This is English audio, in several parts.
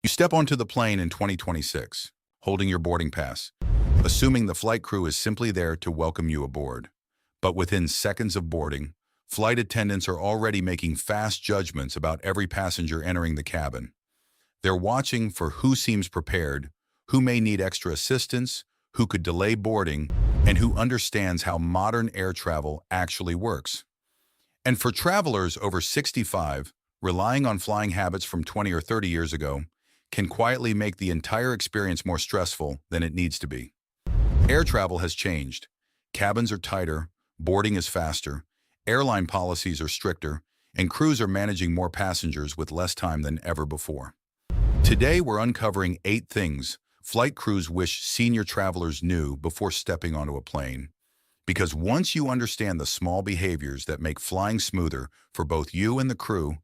You step onto the plane in 2026, holding your boarding pass, assuming the flight crew is simply there to welcome you aboard. But within seconds of boarding, flight attendants are already making fast judgments about every passenger entering the cabin. They're watching for who seems prepared, who may need extra assistance, who could delay boarding, and who understands how modern air travel actually works. And for travelers over 65, relying on flying habits from 20 or 30 years ago can quietly make the entire experience more stressful than it needs to be. Air travel has changed. Cabins are tighter, boarding is faster, airline policies are stricter, and crews are managing more passengers with less time than ever before. Today, we're uncovering 8 things flight crews wish senior travelers knew before stepping onto a plane. Because once you understand the small behaviors that make flying smoother for both you and the crew,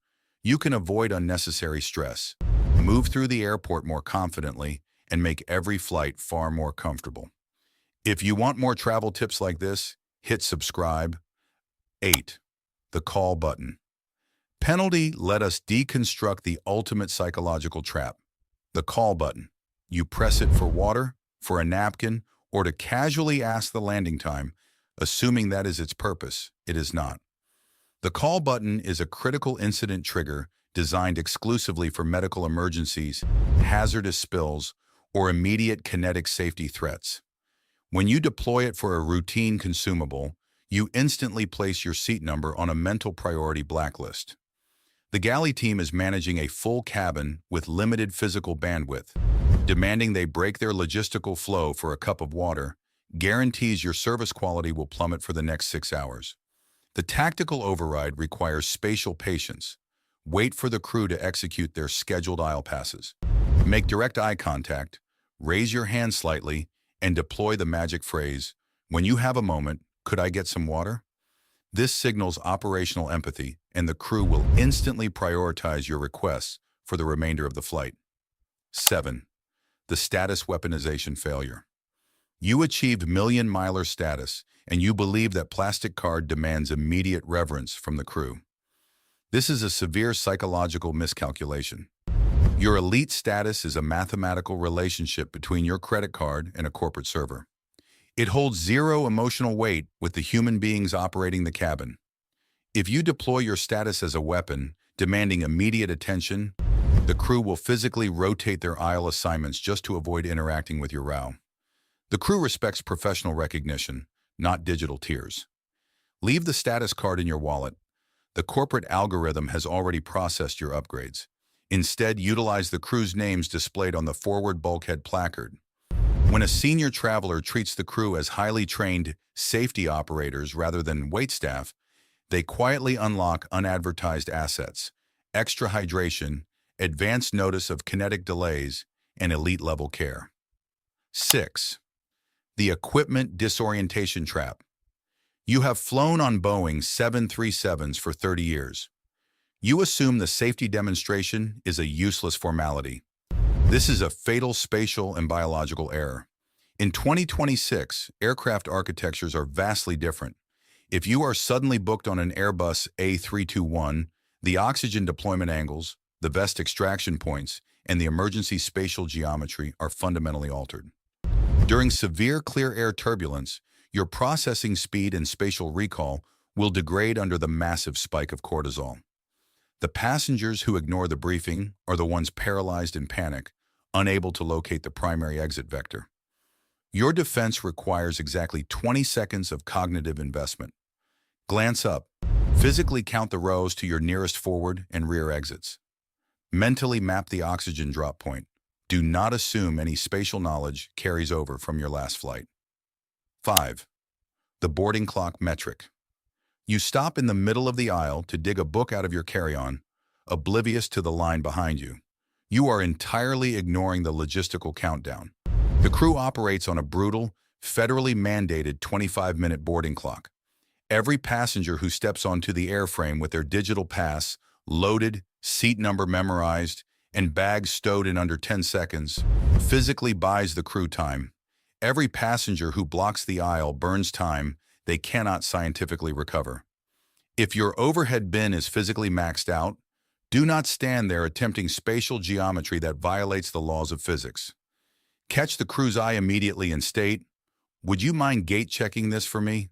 you can avoid unnecessary stress, move through the airport more confidently, and make every flight far more comfortable. If you want more travel tips like this, hit subscribe. 8. The call button. Penalty let us deconstruct the ultimate psychological trap. The call button. You press it for water, for a napkin, or to casually ask the landing time, assuming that is its purpose. It is not. The call button is a critical incident trigger designed exclusively for medical emergencies, hazardous spills, or immediate kinetic safety threats. When you deploy it for a routine consumable, you instantly place your seat number on a mental priority blacklist. The galley team is managing a full cabin with limited physical bandwidth. Demanding they break their logistical flow for a cup of water guarantees your service quality will plummet for the next 6 hours. The tactical override requires spatial patience. Wait for the crew to execute their scheduled aisle passes. Make direct eye contact, raise your hand slightly, and deploy the magic phrase, "When you have a moment, could I get some water?" This signals operational empathy, and the crew will instantly prioritize your requests for the remainder of the flight. 7. The status weaponization failure. You achieved million-miler status, and you believe that plastic card demands immediate reverence from the crew. This is a severe psychological miscalculation. Your elite status is a mathematical relationship between your credit card and a corporate server. It holds zero emotional weight with the human beings operating the cabin. If you deploy your status as a weapon, demanding immediate attention, the crew will physically rotate their aisle assignments just to avoid interacting with your row. The crew respects professional recognition, not digital tiers. Leave the status card in your wallet. The corporate algorithm has already processed your upgrades. Instead, utilize the crew's names displayed on the forward bulkhead placard. When a senior traveler treats the crew as highly trained safety operators rather than waitstaff, they quietly unlock unadvertised assets, extra hydration, advance notice of kinetic delays, and elite-level care. 6. The equipment disorientation trap. You have flown on Boeing 737s for 30 years. You assume the safety demonstration is a useless formality. This is a fatal spatial and biological error. In 2026, aircraft architectures are vastly different. If you are suddenly booked on an Airbus A321, the oxygen deployment angles, the vest extraction points, and the emergency spatial geometry are fundamentally altered. During severe clear air turbulence, your processing speed and spatial recall will degrade under the massive spike of cortisol. The passengers who ignore the briefing are the ones paralyzed in panic, unable to locate the primary exit vector. Your defense requires exactly 20 seconds of cognitive investment. Glance up, physically count the rows to your nearest forward and rear exits. Mentally map the oxygen drop point. Do not assume any spatial knowledge carries over from your last flight. 5. The boarding clock metric. You stop in the middle of the aisle to dig a book out of your carry-on, oblivious to the line behind you. You are entirely ignoring the logistical countdown. The crew operates on a brutal, federally mandated 25-minute boarding clock. Every passenger who steps onto the airframe with their digital pass, loaded, seat number memorized, and bags stowed in under 10 seconds, physically buys the crew time. Every passenger who blocks the aisle burns time they cannot scientifically recover. If your overhead bin is physically maxed out, Do not stand there attempting spatial geometry that violates the laws of physics. Catch the crew's eye immediately and state, "Would you mind gate checking this for me?"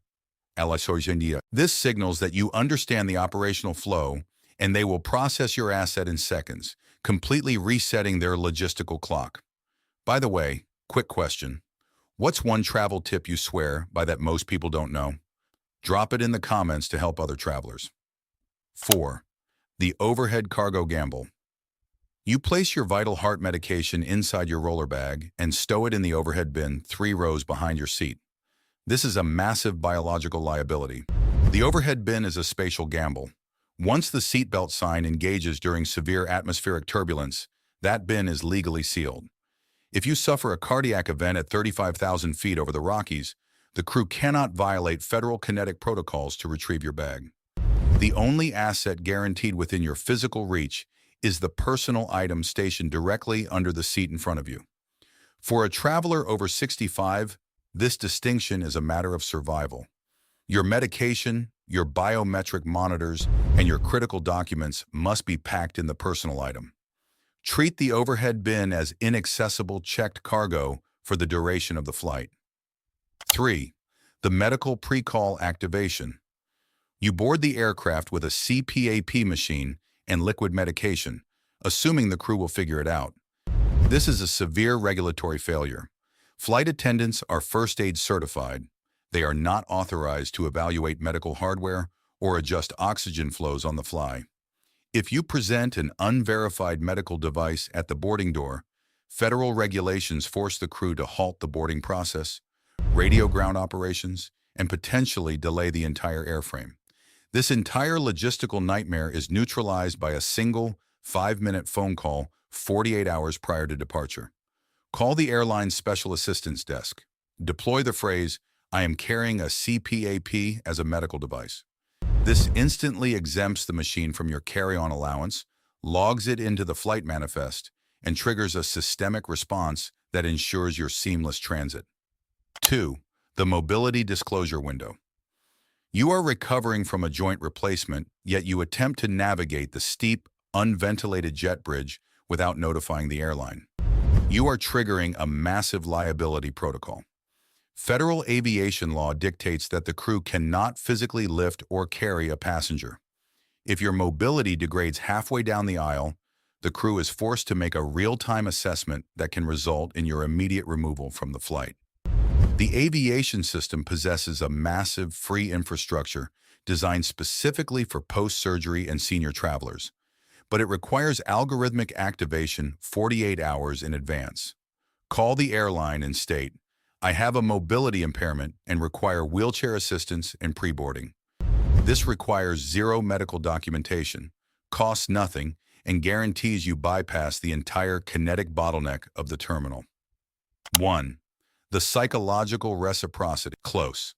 This signals that you understand the operational flow, and they will process your asset in seconds, completely resetting their logistical clock. By the way, quick question. What's one travel tip you swear by that most people don't know? Drop it in the comments to help other travelers. 4. The overhead cargo gamble. You place your vital heart medication inside your roller bag and stow it in the overhead bin 3 rows behind your seat. This is a massive biological liability. The overhead bin is a spatial gamble. Once the seatbelt sign engages during severe atmospheric turbulence, that bin is legally sealed. If you suffer a cardiac event at 35,000 feet over the Rockies, the crew cannot violate federal kinetic protocols to retrieve your bag. The only asset guaranteed within your physical reach is the personal item stationed directly under the seat in front of you. For a traveler over 65, this distinction is a matter of survival. Your medication, your biometric monitors, and your critical documents must be packed in the personal item. Treat the overhead bin as inaccessible checked cargo for the duration of the flight. 3. The medical pre-call activation. You board the aircraft with a CPAP machine and liquid medication, assuming the crew will figure it out. This is a severe regulatory failure. Flight attendants are first aid certified. They are not authorized to evaluate medical hardware or adjust oxygen flows on the fly. If you present an unverified medical device at the boarding door, federal regulations force the crew to halt the boarding process, radio ground operations, and potentially delay the entire airframe. This entire logistical nightmare is neutralized by a single 5-minute phone call 48 hours prior to departure. Call the airline's special assistance desk. Deploy the phrase, "I am carrying a CPAP" as a medical device. This instantly exempts the machine from your carry-on allowance, logs it into the flight manifest, and triggers a systemic response that ensures your seamless transit. 2. The mobility disclosure window. You are recovering from a joint replacement, yet you attempt to navigate the steep, unventilated jet bridge without notifying the airline. You are triggering a massive liability protocol. Federal aviation law dictates that the crew cannot physically lift or carry a passenger. If your mobility degrades halfway down the aisle, the crew is forced to make a real-time assessment that can result in your immediate removal from the flight. The aviation system possesses a massive free infrastructure designed specifically for post-surgery and senior travelers, but it requires algorithmic activation 48 hours in advance. Call the airline and state, "I have a mobility impairment and require wheelchair assistance and pre-boarding." This requires zero medical documentation, costs nothing, and guarantees you bypass the entire kinetic bottleneck of the terminal. 1. The psychological reciprocity. Close.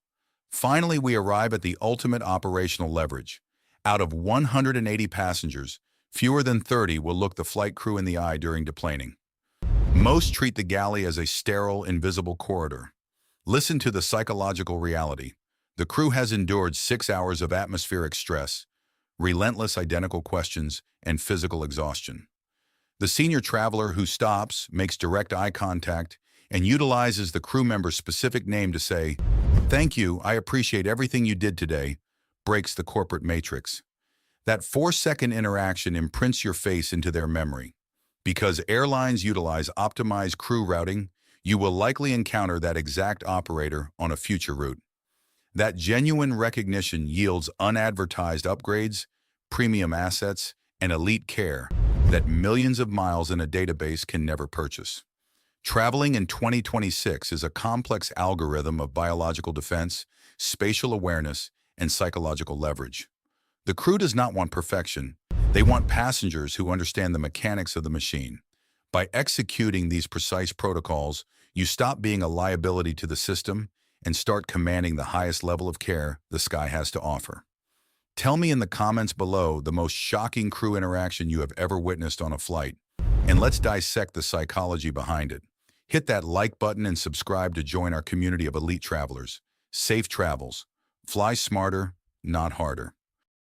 Finally, we arrive at the ultimate operational leverage. Out of 180 passengers, fewer than 30 will look the flight crew in the eye during deplaning. Most treat the galley as a sterile, invisible corridor. Listen to the psychological reality. The crew has endured 6 hours of atmospheric stress, relentless identical questions, and physical exhaustion. The senior traveler who stops, makes direct eye contact, and utilizes the crew member's specific name to say, "Thank you, I appreciate everything you did today," breaks the corporate matrix. That 4-second interaction imprints your face into their memory. Because airlines utilize optimized crew routing, you will likely encounter that exact operator on a future route. That genuine recognition yields unadvertised upgrades, premium assets, and elite care that millions of miles in a database can never purchase. Traveling in 2026 is a complex algorithm of biological defense, spatial awareness, and psychological leverage. The crew does not want perfection. They want passengers who understand the mechanics of the machine. By executing these precise protocols, you stop being a liability to the system and start commanding the highest level of care the sky has to offer. Tell me in the comments below the most shocking crew interaction you have ever witnessed on a flight, and let's dissect the psychology behind it. Hit that like button and subscribe to join our community of elite travelers. Safe travels. Fly smarter, not harder.